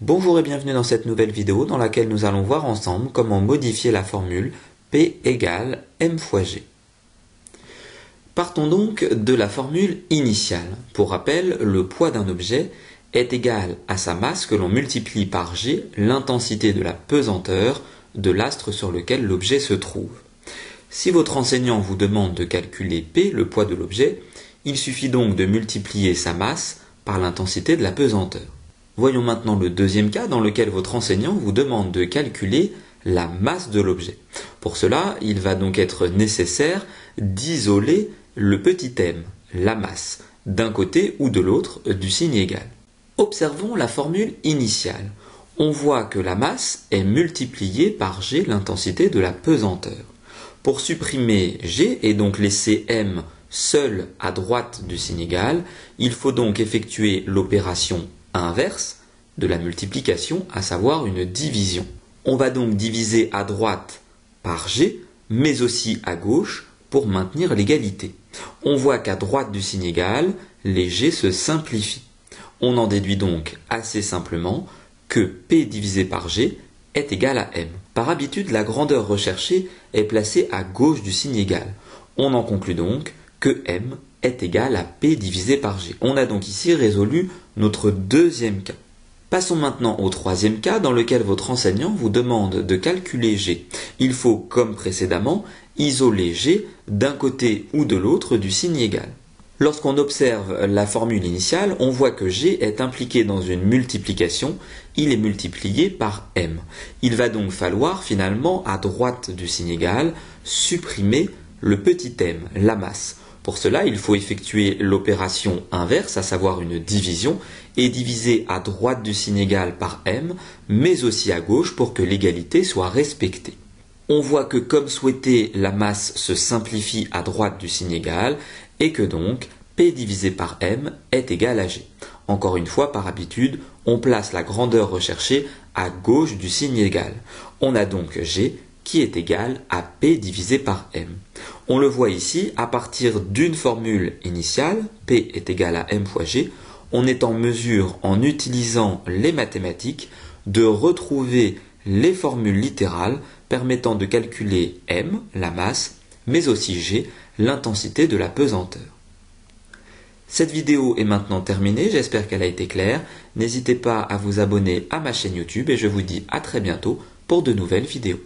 Bonjour et bienvenue dans cette nouvelle vidéo dans laquelle nous allons voir ensemble comment modifier la formule P égale m fois g. Partons donc de la formule initiale. Pour rappel, le poids d'un objet est égal à sa masse que l'on multiplie par g, l'intensité de la pesanteur de l'astre sur lequel l'objet se trouve. Si votre enseignant vous demande de calculer P, le poids de l'objet, il suffit donc de multiplier sa masse par l'intensité de la pesanteur. Voyons maintenant le deuxième cas dans lequel votre enseignant vous demande de calculer la masse de l'objet. Pour cela, il va donc être nécessaire d'isoler le petit m, la masse, d'un côté ou de l'autre du signe égal. Observons la formule initiale. On voit que la masse est multipliée par g, l'intensité de la pesanteur. Pour supprimer g et donc laisser m seul à droite du signe égal, il faut donc effectuer l'opération inverse de la multiplication, à savoir une division. On va donc diviser à droite par g, mais aussi à gauche pour maintenir l'égalité. On voit qu'à droite du signe égal, les g se simplifient. On en déduit donc assez simplement que P divisé par g est égal à m. Par habitude, la grandeur recherchée est placée à gauche du signe égal. On en conclut donc que m est égal à P divisé par g. On a donc ici résolu notre deuxième cas. Passons maintenant au troisième cas dans lequel votre enseignant vous demande de calculer g. Il faut, comme précédemment, isoler g d'un côté ou de l'autre du signe égal. Lorsqu'on observe la formule initiale, on voit que g est impliqué dans une multiplication, il est multiplié par m. Il va donc falloir finalement, à droite du signe égal, supprimer le petit m, la masse. Pour cela, il faut effectuer l'opération inverse, à savoir une division, et diviser à droite du signe égal par m, mais aussi à gauche pour que l'égalité soit respectée. On voit que comme souhaité, la masse se simplifie à droite du signe égal, et que donc P divisé par m est égal à g. Encore une fois, par habitude, on place la grandeur recherchée à gauche du signe égal. On a donc g qui est égal à P divisé par m. On le voit ici, à partir d'une formule initiale, P est égal à m fois g, on est en mesure, en utilisant les mathématiques, de retrouver les formules littérales permettant de calculer m, la masse, mais aussi g, l'intensité de la pesanteur. Cette vidéo est maintenant terminée, j'espère qu'elle a été claire. N'hésitez pas à vous abonner à ma chaîne YouTube et je vous dis à très bientôt pour de nouvelles vidéos.